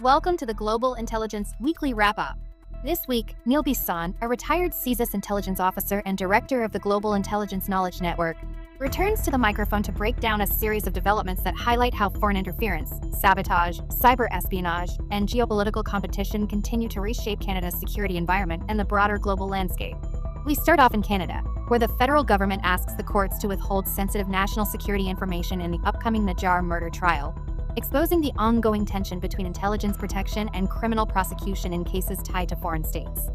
Welcome to the Global Intelligence Weekly Wrap-Up. This week, Neil Bisson, a retired CSIS intelligence officer and director of the Global Intelligence Knowledge Network, returns to the microphone to break down a series of developments that highlight how foreign interference, sabotage, cyber espionage, and geopolitical competition continue to reshape Canada's security environment and the broader global landscape. We start off in Canada, where the federal government asks the courts to withhold sensitive national security information in the upcoming Nijjar murder trial, exposing the ongoing tension between intelligence protection and criminal prosecution in cases tied to foreign states.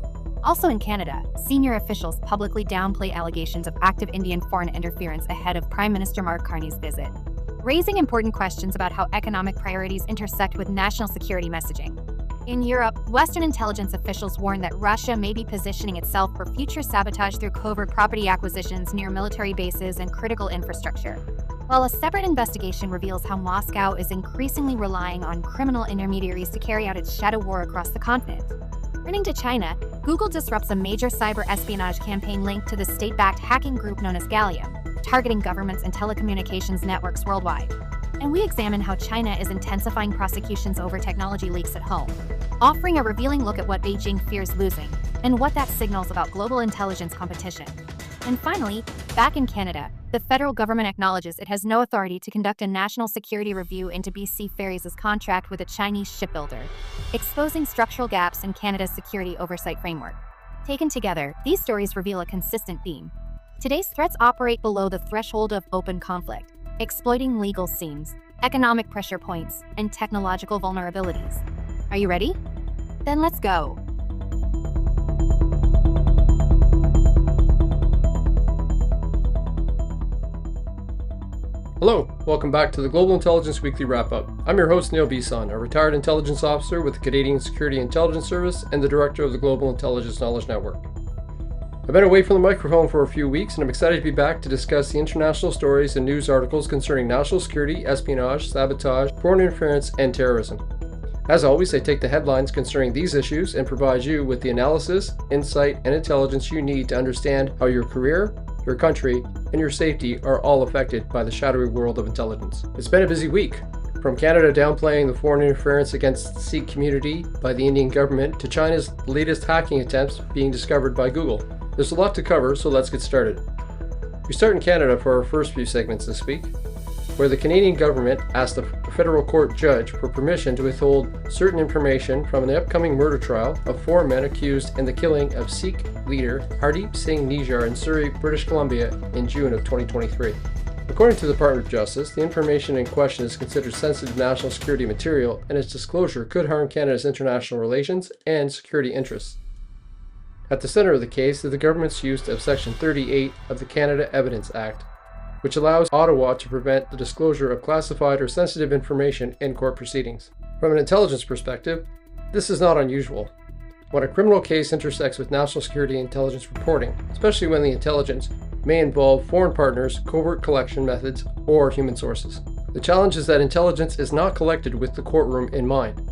Also in Canada, senior officials publicly downplay allegations of active Indian foreign interference ahead of Prime Minister Mark Carney's visit, raising important questions about how economic priorities intersect with national security messaging. In Europe, Western intelligence officials warn that Russia may be positioning itself for future sabotage through covert property acquisitions near military bases and critical infrastructure, while a separate investigation reveals how Moscow is increasingly relying on criminal intermediaries to carry out its shadow war across the continent. Turning to China, Google disrupts a major cyber espionage campaign linked to the state-backed hacking group known as Gallium, targeting governments and telecommunications networks worldwide. And we examine how China is intensifying prosecutions over technology leaks at home, offering a revealing look at what Beijing fears losing and what that signals about global intelligence competition. And finally, back in Canada, the federal government acknowledges it has no authority to conduct a national security review into BC Ferries' contract with a Chinese shipbuilder, exposing structural gaps in Canada's security oversight framework. Taken together, these stories reveal a consistent theme. Today's threats operate below the threshold of open conflict, exploiting legal seams, economic pressure points, and technological vulnerabilities. Are you ready? Then let's go. Hello, welcome back to the Global Intelligence Weekly Wrap-Up. I'm your host, Neil Bisson, a retired intelligence officer with the Canadian Security Intelligence Service and the director of the Global Intelligence Knowledge Network. I've been away from the microphone for a few weeks, and I'm excited to be back to discuss the international stories and news articles concerning national security, espionage, sabotage, foreign interference, and terrorism. As always, I take the headlines concerning these issues and provide you with the analysis, insight, and intelligence you need to understand how your career, your country, and your safety are all affected by the shadowy world of intelligence. It's been a busy week. From Canada downplaying the foreign interference against the Sikh community by the Indian government to China's latest hacking attempts being discovered by Google. There's a lot to cover, so let's get started. We start in Canada for our first few segments this week, where the Canadian government asked a federal court judge for permission to withhold certain information from the upcoming murder trial of 4 men accused in the killing of Sikh leader Hardeep Singh Nijjar in Surrey, British Columbia in June of 2023. According to the Department of Justice, the information in question is considered sensitive national security material, and its disclosure could harm Canada's international relations and security interests. At the center of the case is the government's use of Section 38 of the Canada Evidence Act, which allows Ottawa to prevent the disclosure of classified or sensitive information in court proceedings. From an intelligence perspective, this is not unusual. When a criminal case intersects with national security intelligence reporting, especially when the intelligence may involve foreign partners, covert collection methods, or human sources. The challenge is that intelligence is not collected with the courtroom in mind.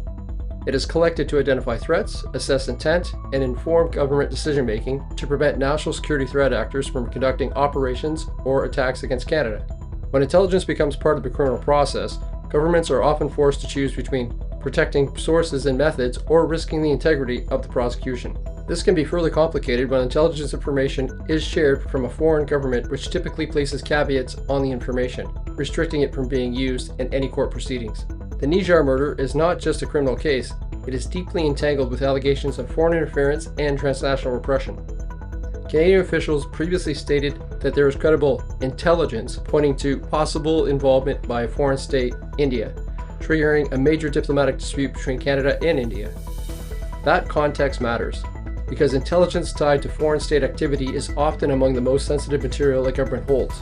It is collected to identify threats, assess intent, and inform government decision-making to prevent national security threat actors from conducting operations or attacks against Canada. When intelligence becomes part of the criminal process, governments are often forced to choose between protecting sources and methods or risking the integrity of the prosecution. This can be further complicated when intelligence information is shared from a foreign government, which typically places caveats on the information, restricting it from being used in any court proceedings. The Nijjar murder is not just a criminal case, it is deeply entangled with allegations of foreign interference and transnational repression. Canadian officials previously stated that there is credible intelligence pointing to possible involvement by a foreign state, India, triggering a major diplomatic dispute between Canada and India. That context matters, because intelligence tied to foreign state activity is often among the most sensitive material a government holds.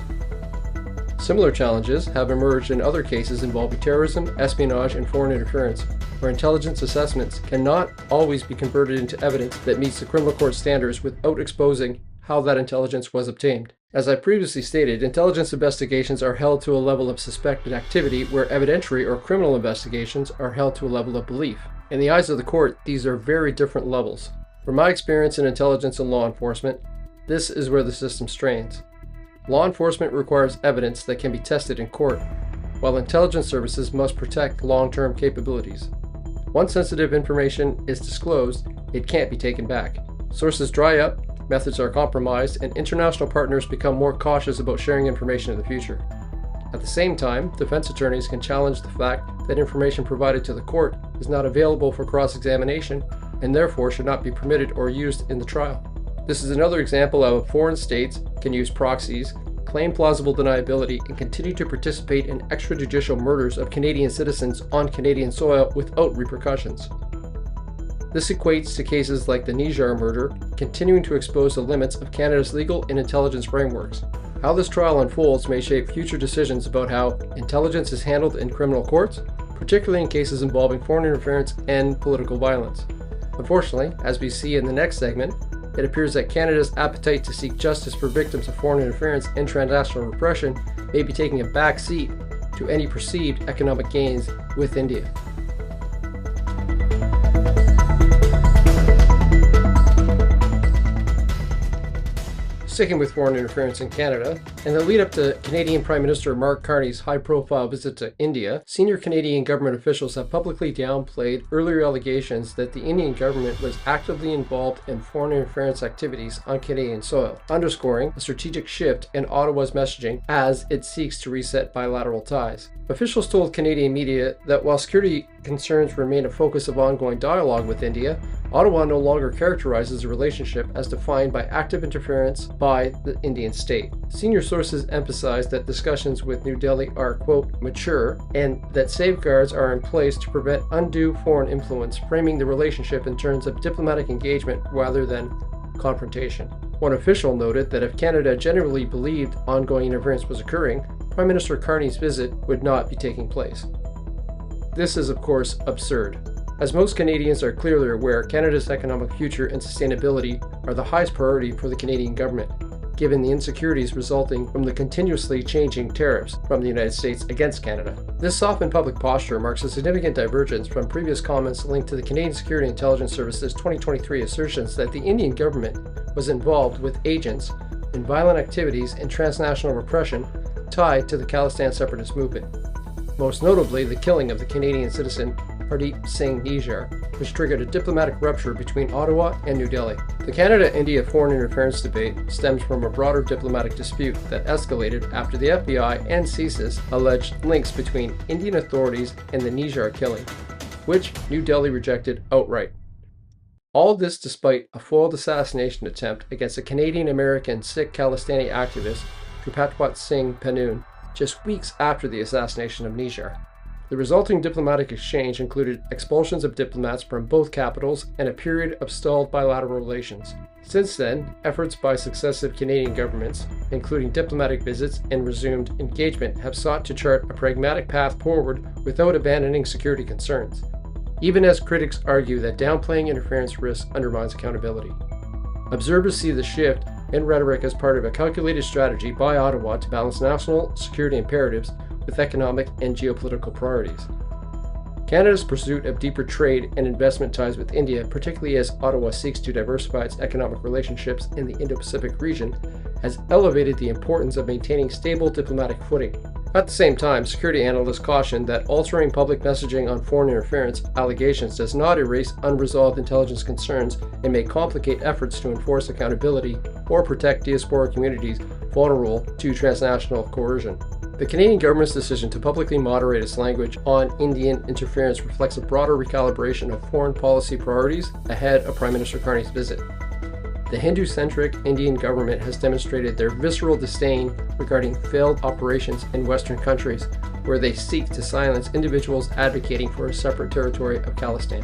Similar challenges have emerged in other cases involving terrorism, espionage, and foreign interference, where intelligence assessments cannot always be converted into evidence that meets the criminal court standards without exposing how that intelligence was obtained. As I previously stated, intelligence investigations are held to a level of suspected activity, where evidentiary or criminal investigations are held to a level of belief. In the eyes of the court, these are very different levels. From my experience in intelligence and law enforcement, this is where the system strains. Law enforcement requires evidence that can be tested in court, while intelligence services must protect long-term capabilities. Once sensitive information is disclosed, it can't be taken back. Sources dry up, methods are compromised, and international partners become more cautious about sharing information in the future. At the same time, defense attorneys can challenge the fact that information provided to the court is not available for cross-examination and therefore should not be permitted or used in the trial. This is another example of how foreign states can use proxies, claim plausible deniability, and continue to participate in extrajudicial murders of Canadian citizens on Canadian soil without repercussions. This equates to cases like the Niger murder, continuing to expose the limits of Canada's legal and intelligence frameworks. How this trial unfolds may shape future decisions about how intelligence is handled in criminal courts, particularly in cases involving foreign interference and political violence. Unfortunately, as we see in the next segment, it appears that Canada's appetite to seek justice for victims of foreign interference and transnational repression may be taking a back seat to any perceived economic gains with India. Sticking with foreign interference in Canada, in the lead up to Canadian Prime Minister Mark Carney's high-profile visit to India, senior Canadian government officials have publicly downplayed earlier allegations that the Indian government was actively involved in foreign interference activities on Canadian soil, underscoring a strategic shift in Ottawa's messaging as it seeks to reset bilateral ties. Officials told Canadian media that while security concerns remain a focus of ongoing dialogue with India, Ottawa no longer characterizes the relationship as defined by active interference by the Indian state. Senior sources emphasize that discussions with New Delhi are, quote, mature, and that safeguards are in place to prevent undue foreign influence, framing the relationship in terms of diplomatic engagement rather than confrontation. One official noted that if Canada genuinely believed ongoing interference was occurring, Prime Minister Carney's visit would not be taking place. This is, of course, absurd. As most Canadians are clearly aware, Canada's economic future and sustainability are the highest priority for the Canadian government, given the insecurities resulting from the continuously changing tariffs from the United States against Canada. This softened public posture marks a significant divergence from previous comments linked to the Canadian Security Intelligence Service's 2023 assertions that the Indian government was involved with agents in violent activities and transnational repression tied to the Khalistan separatist movement. Most notably, the killing of the Canadian citizen Hardeep Singh Nijjar, which triggered a diplomatic rupture between Ottawa and New Delhi. The Canada-India foreign interference debate stems from a broader diplomatic dispute that escalated after the FBI and CSIS alleged links between Indian authorities and the Nijjar killing, which New Delhi rejected outright. All of this despite a foiled assassination attempt against a Canadian-American Sikh Khalistani activist, Gurpatwat Singh Penoon, just weeks after the assassination of Nijjar. The resulting diplomatic exchange included expulsions of diplomats from both capitals and a period of stalled bilateral relations. Since then, efforts by successive Canadian governments, including diplomatic visits and resumed engagement, have sought to chart a pragmatic path forward without abandoning security concerns, even as critics argue that downplaying interference risk undermines accountability. Observers see the shift in rhetoric as part of a calculated strategy by Ottawa to balance national security imperatives with economic and geopolitical priorities. Canada's pursuit of deeper trade and investment ties with India, particularly as Ottawa seeks to diversify its economic relationships in the Indo-Pacific region, has elevated the importance of maintaining stable diplomatic footing. At the same time, security analysts caution that altering public messaging on foreign interference allegations does not erase unresolved intelligence concerns and may complicate efforts to enforce accountability or protect diaspora communities vulnerable to transnational coercion. The Canadian government's decision to publicly moderate its language on Indian interference reflects a broader recalibration of foreign policy priorities ahead of Prime Minister Carney's visit. The Hindu-centric Indian government has demonstrated their visceral disdain regarding failed operations in Western countries, where they seek to silence individuals advocating for a separate territory of Khalistan.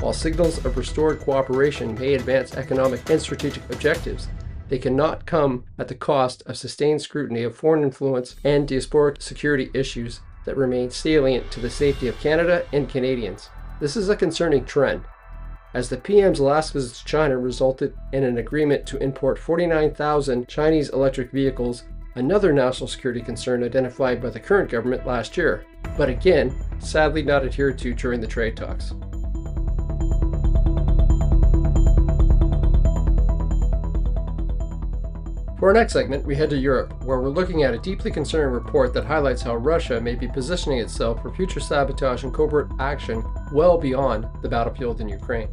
While signals of restored cooperation may advance economic and strategic objectives, they cannot come at the cost of sustained scrutiny of foreign influence and diasporic security issues that remain salient to the safety of Canada and Canadians. This is a concerning trend, as the PM's last visit to China resulted in an agreement to import 49,000 Chinese electric vehicles, another national security concern identified by the current government last year, but again, sadly not adhered to during the trade talks. For our next segment, we head to Europe, where we're looking at a deeply concerning report that highlights how Russia may be positioning itself for future sabotage and covert action well beyond the battlefield in Ukraine.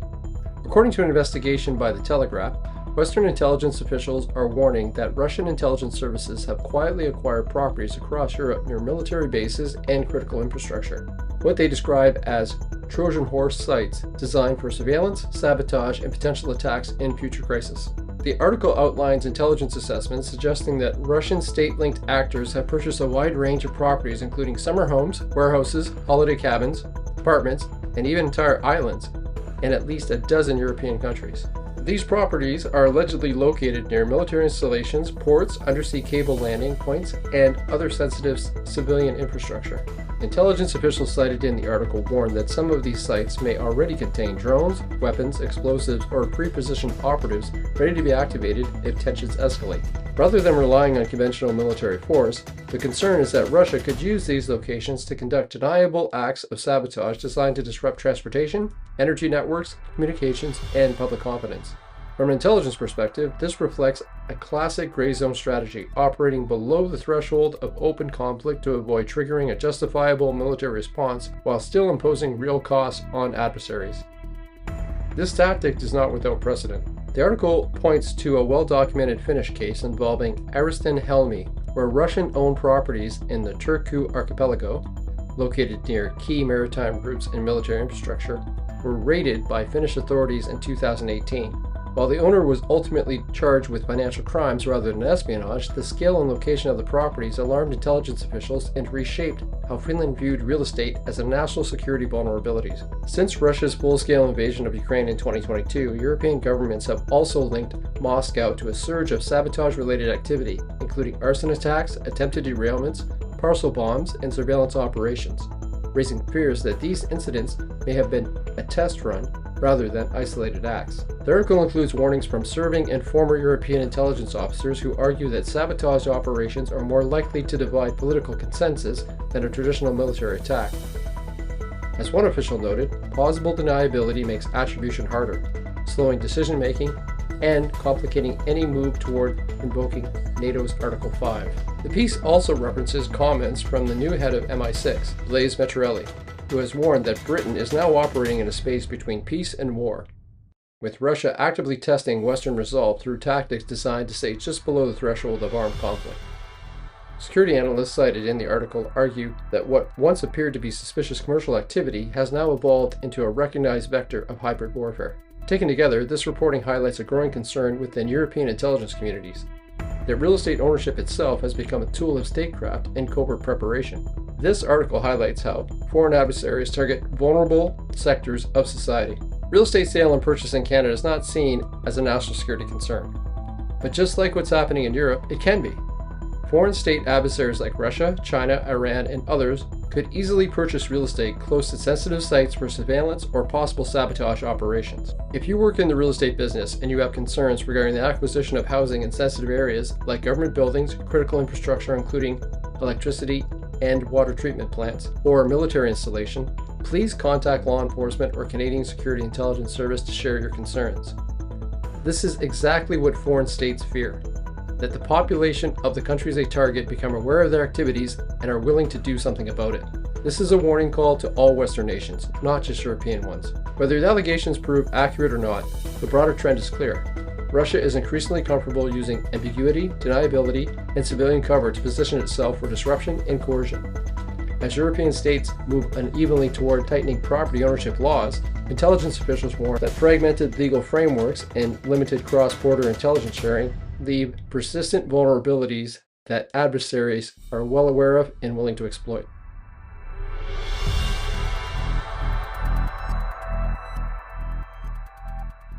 According to an investigation by The Telegraph, Western intelligence officials are warning that Russian intelligence services have quietly acquired properties across Europe near military bases and critical infrastructure, what they describe as Trojan horse sites designed for surveillance, sabotage, and potential attacks in future crises. The article outlines intelligence assessments suggesting that Russian state-linked actors have purchased a wide range of properties including summer homes, warehouses, holiday cabins, apartments, and even entire islands in at least a dozen European countries. These properties are allegedly located near military installations, ports, undersea cable landing points, and other sensitive civilian infrastructure. Intelligence officials cited in the article warn that some of these sites may already contain drones, weapons, explosives, or pre-positioned operatives ready to be activated if tensions escalate. Rather than relying on conventional military force, the concern is that Russia could use these locations to conduct deniable acts of sabotage designed to disrupt transportation, energy networks, communications, and public confidence. From an intelligence perspective, this reflects a classic gray zone strategy, operating below the threshold of open conflict to avoid triggering a justifiable military response while still imposing real costs on adversaries. This tactic is not without precedent. The article points to a well-documented Finnish case involving Ariston Helmi, where Russian-owned properties in the Turku archipelago, located near key maritime routes and military infrastructure, were raided by Finnish authorities in 2018. While the owner was ultimately charged with financial crimes rather than espionage, the scale and location of the properties alarmed intelligence officials and reshaped how Finland viewed real estate as a national security vulnerability. Since Russia's full-scale invasion of Ukraine in 2022, European governments have also linked Moscow to a surge of sabotage-related activity, including arson attacks, attempted derailments, parcel bombs, and surveillance operations, raising fears that these incidents may have been a test run rather than isolated acts. The article includes warnings from serving and former European intelligence officers who argue that sabotage operations are more likely to divide political consensus than a traditional military attack. As one official noted, plausible deniability makes attribution harder, slowing decision-making and complicating any move toward invoking NATO's Article 5. The piece also references comments from the new head of MI6, Blaise Metrelli, who has warned that Britain is now operating in a space between peace and war, with Russia actively testing Western resolve through tactics designed to stay just below the threshold of armed conflict. Security analysts cited in the article argue that what once appeared to be suspicious commercial activity has now evolved into a recognized vector of hybrid warfare. Taken together, this reporting highlights a growing concern within European intelligence communities that real estate ownership itself has become a tool of statecraft and covert preparation. This article highlights how foreign adversaries target vulnerable sectors of society. Real estate sale and purchase in Canada is not seen as a national security concern. But just like what's happening in Europe, it can be. Foreign state adversaries like Russia, China, Iran, and others could easily purchase real estate close to sensitive sites for surveillance or possible sabotage operations. If you work in the real estate business and you have concerns regarding the acquisition of housing in sensitive areas like government buildings, critical infrastructure including electricity and water treatment plants, or military installation, please contact law enforcement or Canadian Security Intelligence Service to share your concerns. This is exactly what foreign states fear, that the population of the countries they target become aware of their activities and are willing to do something about it. This is a warning call to all Western nations, not just European ones. Whether the allegations prove accurate or not, the broader trend is clear. Russia is increasingly comfortable using ambiguity, deniability, and civilian cover to position itself for disruption and coercion. As European states move unevenly toward tightening property ownership laws, intelligence officials warn that fragmented legal frameworks and limited cross-border intelligence sharing leave persistent vulnerabilities that adversaries are well aware of and willing to exploit.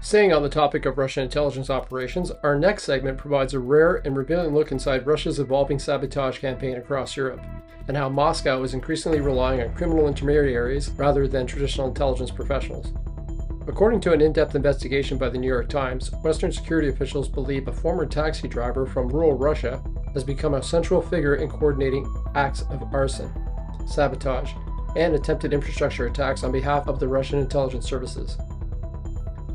Staying on the topic of Russian intelligence operations, our next segment provides a rare and revealing look inside Russia's evolving sabotage campaign across Europe, and how Moscow is increasingly relying on criminal intermediaries rather than traditional intelligence professionals. According to an in-depth investigation by the New York Times, Western security officials believe a former taxi driver from rural Russia has become a central figure in coordinating acts of arson, sabotage, and attempted infrastructure attacks on behalf of the Russian intelligence services.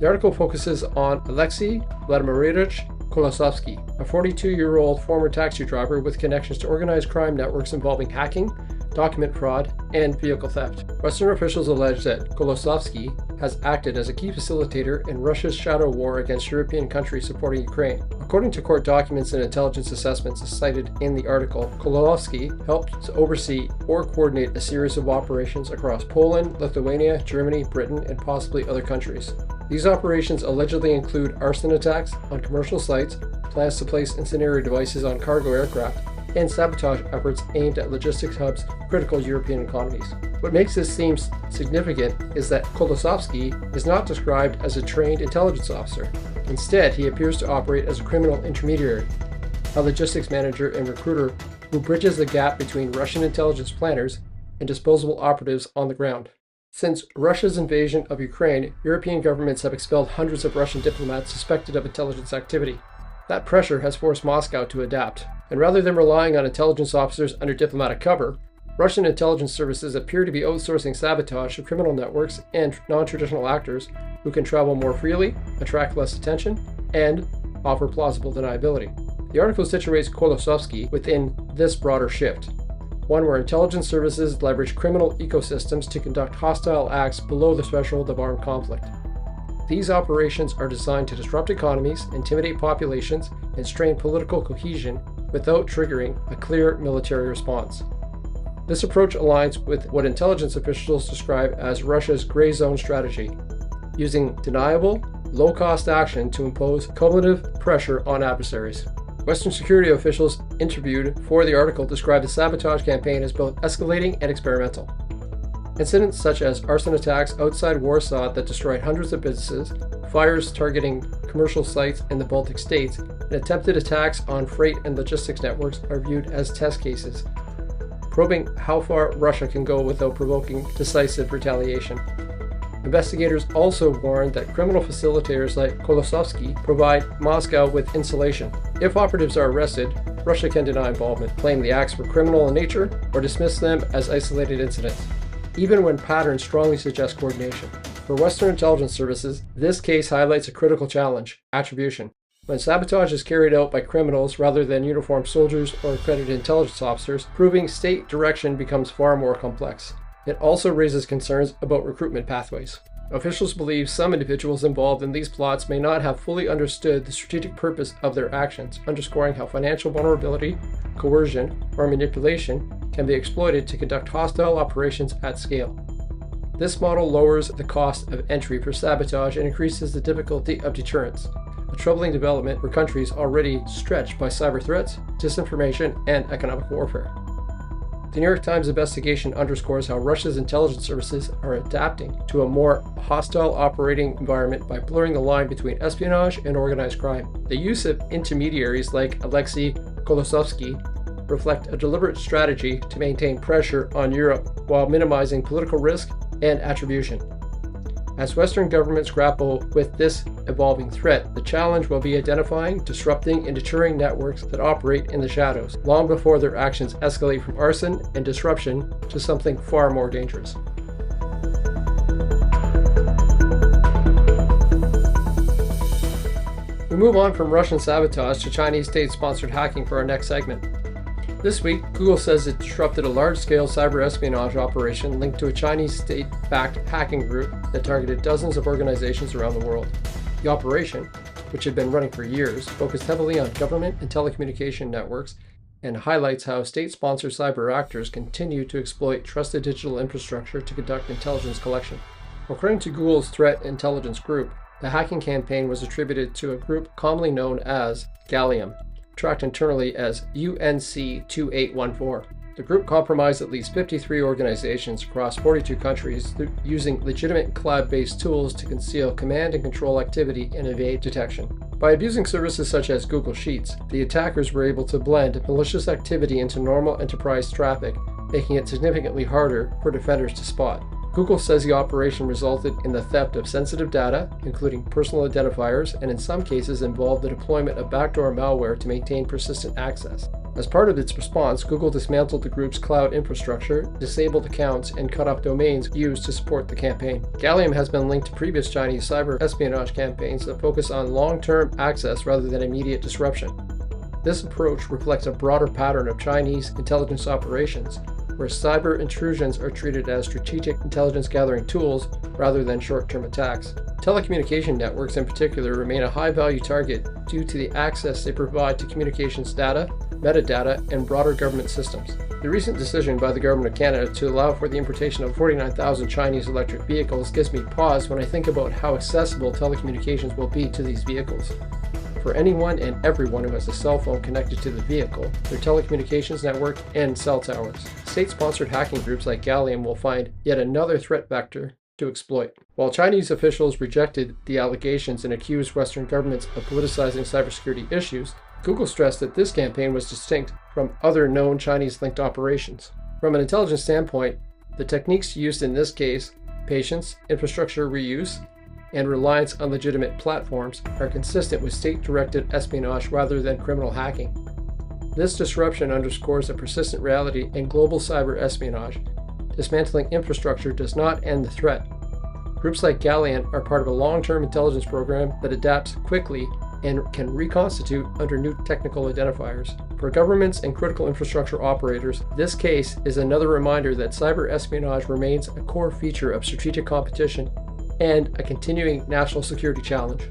The article focuses on Alexei Vladimirovich Kolosovsky, a 42-year-old former taxi driver with connections to organized crime networks involving hacking, document fraud, and vehicle theft. Western officials allege that Kolosovsky has acted as a key facilitator in Russia's shadow war against European countries supporting Ukraine. According to court documents and intelligence assessments cited in the article, Kolosovsky helped to oversee or coordinate a series of operations across Poland, Lithuania, Germany, Britain, and possibly other countries. These operations allegedly include arson attacks on commercial sites, plans to place incendiary devices on cargo aircraft, and sabotage efforts aimed at logistics hubs critical European economies. What makes this seem significant is that Kolosovsky is not described as a trained intelligence officer. Instead, he appears to operate as a criminal intermediary, a logistics manager and recruiter who bridges the gap between Russian intelligence planners and disposable operatives on the ground. Since Russia's invasion of Ukraine, European governments have expelled hundreds of Russian diplomats suspected of intelligence activity. That pressure has forced Moscow to adapt, and rather than relying on intelligence officers under diplomatic cover, Russian intelligence services appear to be outsourcing sabotage to criminal networks and non-traditional actors who can travel more freely, attract less attention, and offer plausible deniability. The article situates Kolosovsky within this broader shift, one where intelligence services leverage criminal ecosystems to conduct hostile acts below the threshold of armed conflict. These operations are designed to disrupt economies, intimidate populations, and strain political cohesion without triggering a clear military response. This approach aligns with what intelligence officials describe as Russia's gray zone strategy, using deniable, low-cost action to impose cumulative pressure on adversaries. Western security officials interviewed for the article described the sabotage campaign as both escalating and experimental. Incidents such as arson attacks outside Warsaw that destroyed hundreds of businesses, fires targeting commercial sites in the Baltic states, and attempted attacks on freight and logistics networks are viewed as test cases, probing how far Russia can go without provoking decisive retaliation. Investigators also warned that criminal facilitators like Kolosovsky provide Moscow with insulation. If operatives are arrested, Russia can deny involvement, claim the acts were criminal in nature, or dismiss them as isolated incidents, even when patterns strongly suggest coordination. For Western intelligence services, this case highlights a critical challenge: attribution. When sabotage is carried out by criminals rather than uniformed soldiers or accredited intelligence officers, proving state direction becomes far more complex. It also raises concerns about recruitment pathways. Officials believe some individuals involved in these plots may not have fully understood the strategic purpose of their actions, underscoring how financial vulnerability, coercion, or manipulation can be exploited to conduct hostile operations at scale. This model lowers the cost of entry for sabotage and increases the difficulty of deterrence, a troubling development for countries already stretched by cyber threats, disinformation, and economic warfare. The New York Times investigation underscores how Russia's intelligence services are adapting to a more hostile operating environment by blurring the line between espionage and organized crime. The use of intermediaries like Alexei Kolosovsky reflect a deliberate strategy to maintain pressure on Europe while minimizing political risk and attribution. As Western governments grapple with this evolving threat, the challenge will be identifying, disrupting, and deterring networks that operate in the shadows, long before their actions escalate from arson and disruption to something far more dangerous. We move on from Russian sabotage to Chinese state-sponsored hacking for our next segment. This week, Google says it disrupted a large-scale cyber espionage operation linked to a Chinese state-backed hacking group that targeted dozens of organizations around the world. The operation, which had been running for years, focused heavily on government and telecommunication networks and highlights how state-sponsored cyber actors continue to exploit trusted digital infrastructure to conduct intelligence collection. According to Google's threat intelligence group, the hacking campaign was attributed to a group commonly known as Gallium, tracked internally as UNC2814. The group compromised at least 53 organizations across 42 countries using legitimate cloud-based tools to conceal command and control activity and evade detection. By abusing services such as Google Sheets, the attackers were able to blend malicious activity into normal enterprise traffic, making it significantly harder for defenders to spot. Google says the operation resulted in the theft of sensitive data, including personal identifiers, and in some cases involved the deployment of backdoor malware to maintain persistent access. As part of its response, Google dismantled the group's cloud infrastructure, disabled accounts, and cut off domains used to support the campaign. Gallium has been linked to previous Chinese cyber espionage campaigns that focus on long-term access rather than immediate disruption. This approach reflects a broader pattern of Chinese intelligence operations, where cyber intrusions are treated as strategic intelligence gathering tools rather than short-term attacks. Telecommunication networks in particular remain a high-value target due to the access they provide to communications data, metadata, and broader government systems. The recent decision by the Government of Canada to allow for the importation of 49,000 Chinese electric vehicles gives me pause when I think about how accessible telecommunications will be to these vehicles. For anyone and everyone who has a cell phone connected to the vehicle, their telecommunications network, and cell towers. State-sponsored hacking groups like Gallium will find yet another threat vector to exploit. While Chinese officials rejected the allegations and accused Western governments of politicizing cybersecurity issues, Google stressed that this campaign was distinct from other known Chinese-linked operations. From an intelligence standpoint, the techniques used in this case, patience, infrastructure reuse, and reliance on legitimate platforms, are consistent with state-directed espionage rather than criminal hacking. This disruption underscores a persistent reality in global cyber espionage. Dismantling infrastructure does not end the threat. Groups like Gallium are part of a long-term intelligence program that adapts quickly and can reconstitute under new technical identifiers. For governments and critical infrastructure operators, this case is another reminder that cyber espionage remains a core feature of strategic competition and a continuing national security challenge.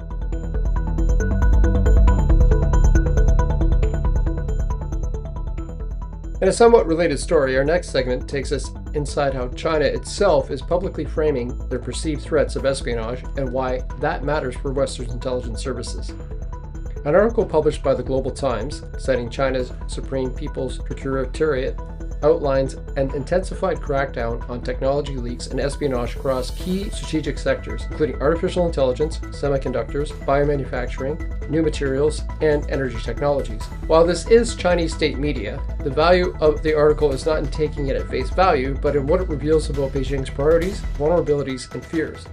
In a somewhat related story, our next segment takes us inside how China itself is publicly framing their perceived threats of espionage and why that matters for Western intelligence services. An article published by the Global Times, citing China's Supreme People's Procuratorate, outlines an intensified crackdown on technology leaks and espionage across key strategic sectors, including artificial intelligence, semiconductors, biomanufacturing, new materials, and energy technologies. While this is Chinese state media, the value of the article is not in taking it at face value, but in what it reveals about Beijing's priorities, vulnerabilities, and fears.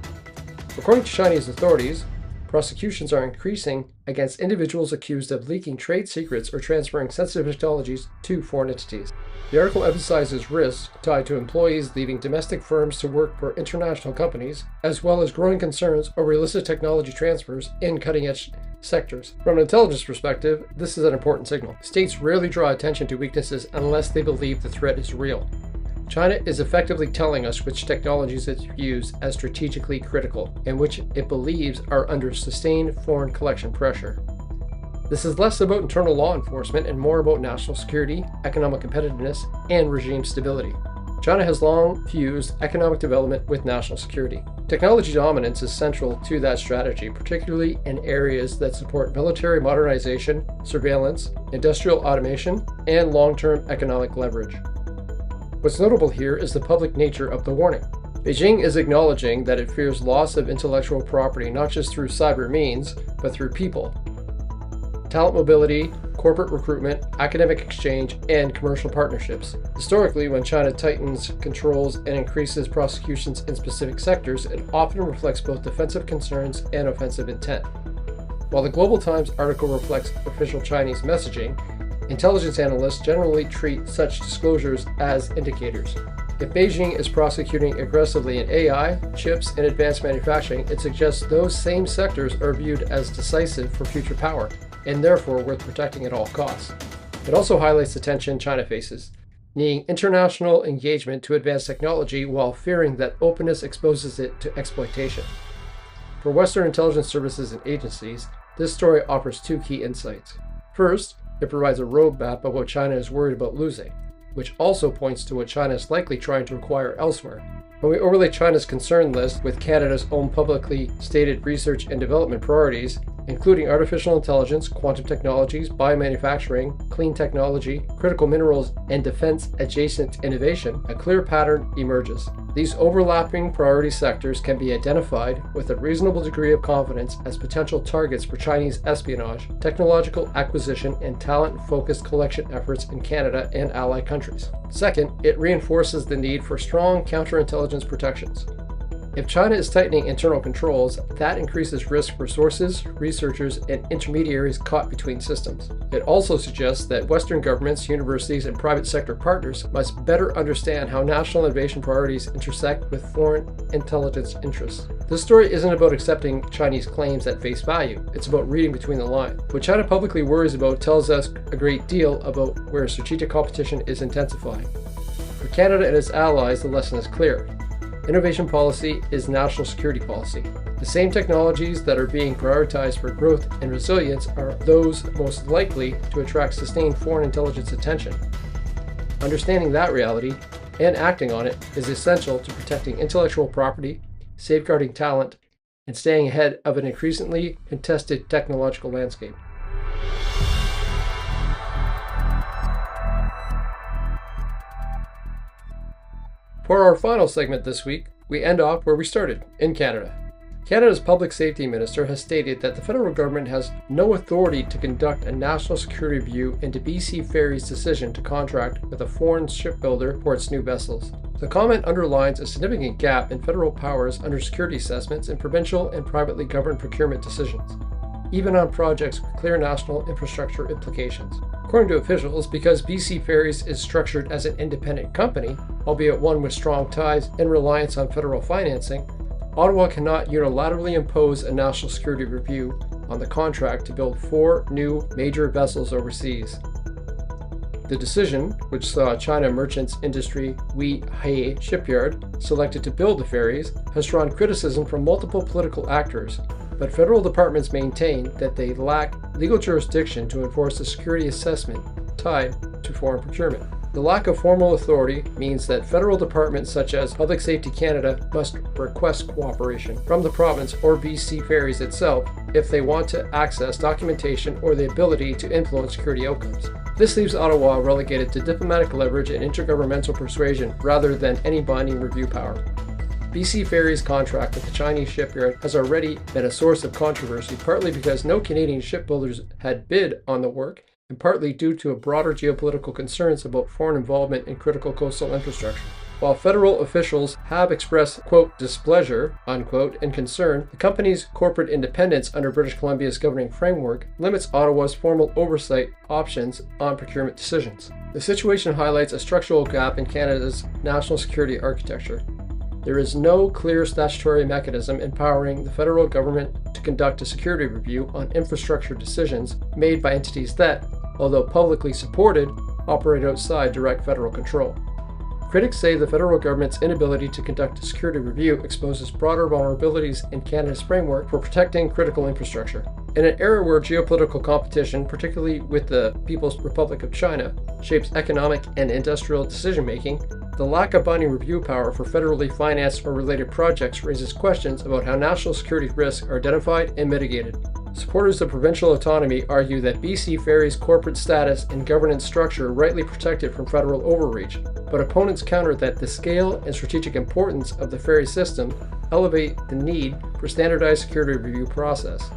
According to Chinese authorities, prosecutions are increasing against individuals accused of leaking trade secrets or transferring sensitive technologies to foreign entities. The article emphasizes risks tied to employees leaving domestic firms to work for international companies, as well as growing concerns over illicit technology transfers in cutting-edge sectors. From an intelligence perspective, this is an important signal. States rarely draw attention to weaknesses unless they believe the threat is real. China is effectively telling us which technologies it views as strategically critical and which it believes are under sustained foreign collection pressure. This is less about internal law enforcement and more about national security, economic competitiveness, and regime stability. China has long fused economic development with national security. Technology dominance is central to that strategy, particularly in areas that support military modernization, surveillance, industrial automation, and long-term economic leverage. What's notable here is the public nature of the warning. Beijing is acknowledging that it fears loss of intellectual property not just through cyber means, but through people. Talent mobility, corporate recruitment, academic exchange, and commercial partnerships. Historically, when China tightens controls and increases prosecutions in specific sectors, it often reflects both defensive concerns and offensive intent. While the Global Times article reflects official Chinese messaging, intelligence analysts generally treat such disclosures as indicators. If Beijing is prosecuting aggressively in AI, chips, and advanced manufacturing, it suggests those same sectors are viewed as decisive for future power, and therefore worth protecting at all costs. It also highlights the tension China faces, needing international engagement to advance technology while fearing that openness exposes it to exploitation. For Western intelligence services and agencies, this story offers two key insights. First, it provides a roadmap of what China is worried about losing, which also points to what China is likely trying to acquire elsewhere. When we overlay China's concern list with Canada's own publicly stated research and development priorities, including artificial intelligence, quantum technologies, biomanufacturing, clean technology, critical minerals, and defense-adjacent innovation, a clear pattern emerges. These overlapping priority sectors can be identified with a reasonable degree of confidence as potential targets for Chinese espionage, technological acquisition, and talent-focused collection efforts in Canada and allied countries. Second, it reinforces the need for strong counterintelligence protections. If China is tightening internal controls, that increases risk for sources, researchers, and intermediaries caught between systems. It also suggests that Western governments, universities, and private sector partners must better understand how national innovation priorities intersect with foreign intelligence interests. This story isn't about accepting Chinese claims at face value, it's about reading between the lines. What China publicly worries about tells us a great deal about where strategic competition is intensifying. For Canada and its allies, the lesson is clear. Innovation policy is national security policy. The same technologies that are being prioritized for growth and resilience are those most likely to attract sustained foreign intelligence attention. Understanding that reality and acting on it is essential to protecting intellectual property, safeguarding talent, and staying ahead of an increasingly contested technological landscape. For our final segment this week, we end off where we started, in Canada. Canada's Public Safety Minister has stated that the federal government has no authority to conduct a national security review into BC Ferry's decision to contract with a foreign shipbuilder for its new vessels. The comment underlines a significant gap in federal powers under security assessments in provincial and privately governed procurement decisions, even on projects with clear national infrastructure implications. According to officials, because BC Ferries is structured as an independent company, albeit one with strong ties and reliance on federal financing, Ottawa cannot unilaterally impose a national security review on the contract to build 4 new major vessels overseas. The decision, which saw China Merchants Industry Weihai Shipyard selected to build the ferries, has drawn criticism from multiple political actors, but federal departments maintain that they lack legal jurisdiction to enforce a security assessment tied to foreign procurement. The lack of formal authority means that federal departments such as Public Safety Canada must request cooperation from the province or BC Ferries itself if they want to access documentation or the ability to influence security outcomes. This leaves Ottawa relegated to diplomatic leverage and intergovernmental persuasion rather than any binding review power. BC Ferries' contract with the Chinese shipyard has already been a source of controversy, partly because no Canadian shipbuilders had bid on the work, and partly due to broader geopolitical concerns about foreign involvement in critical coastal infrastructure. While federal officials have expressed, quote, displeasure, unquote, and concern, the company's corporate independence under British Columbia's governing framework limits Ottawa's formal oversight options on procurement decisions. The situation highlights a structural gap in Canada's national security architecture. There is no clear statutory mechanism empowering the federal government to conduct a security review on infrastructure decisions made by entities that, although publicly supported, operate outside direct federal control. Critics say the federal government's inability to conduct a security review exposes broader vulnerabilities in Canada's framework for protecting critical infrastructure. In an era where geopolitical competition, particularly with the People's Republic of China, shapes economic and industrial decision-making, the lack of binding review power for federally financed or related projects raises questions about how national security risks are identified and mitigated. Supporters of provincial autonomy argue that BC Ferries' corporate status and governance structure rightly protect it from federal overreach, but opponents counter that the scale and strategic importance of the ferry system elevate the need for standardized security review process.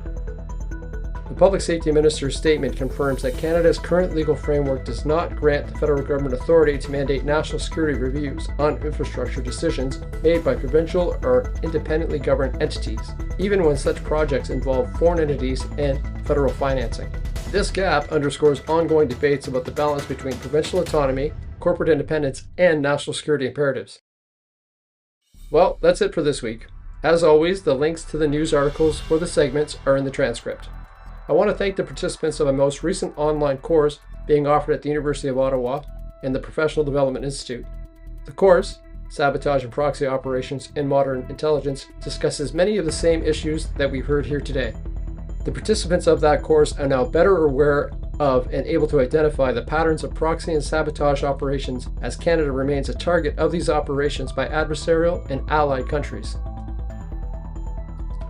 The Public Safety Minister's statement confirms that Canada's current legal framework does not grant the federal government authority to mandate national security reviews on infrastructure decisions made by provincial or independently governed entities, even when such projects involve foreign entities and federal financing. This gap underscores ongoing debates about the balance between provincial autonomy, corporate independence, and national security imperatives. Well, that's it for this week. As always, the links to the news articles for the segments are in the transcript. I want to thank the participants of my most recent online course being offered at the University of Ottawa and the Professional Development Institute. The course, Sabotage and Proxy Operations in Modern Intelligence, discusses many of the same issues that we've heard here today. The participants of that course are now better aware of and able to identify the patterns of proxy and sabotage operations as Canada remains a target of these operations by adversarial and allied countries.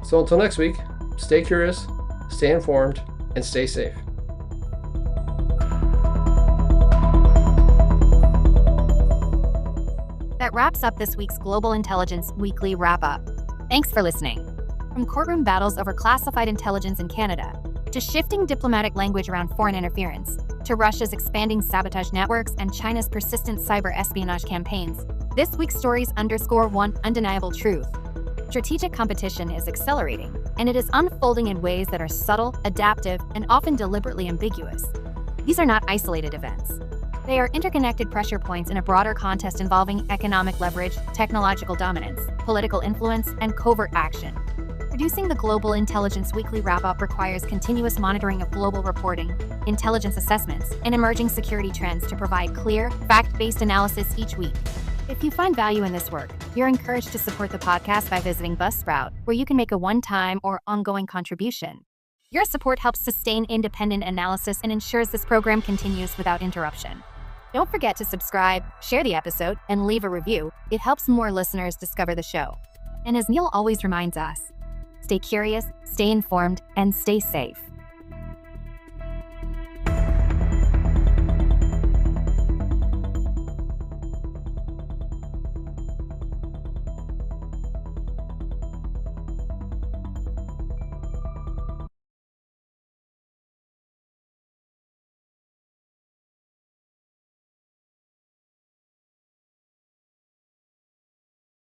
So until next week, stay curious, stay informed, and stay safe. That wraps up this week's Global Intelligence Weekly Wrap-Up. Thanks for listening. From courtroom battles over classified intelligence in Canada, to shifting diplomatic language around foreign interference, to Russia's expanding sabotage networks and China's persistent cyber espionage campaigns, this week's stories underscore one undeniable truth. Strategic competition is accelerating, and it is unfolding in ways that are subtle, adaptive, and often deliberately ambiguous. These are not isolated events. They are interconnected pressure points in a broader contest involving economic leverage, technological dominance, political influence, and covert action. Producing the Global Intelligence Weekly Wrap-Up requires continuous monitoring of global reporting, intelligence assessments, and emerging security trends to provide clear, fact-based analysis each week. If you find value in this work, you're encouraged to support the podcast by visiting Buzzsprout, where you can make a one-time or ongoing contribution. Your support helps sustain independent analysis and ensures this program continues without interruption. Don't forget to subscribe, share the episode, and leave a review. It helps more listeners discover the show. And as Neil always reminds us, stay curious, stay informed, and stay safe.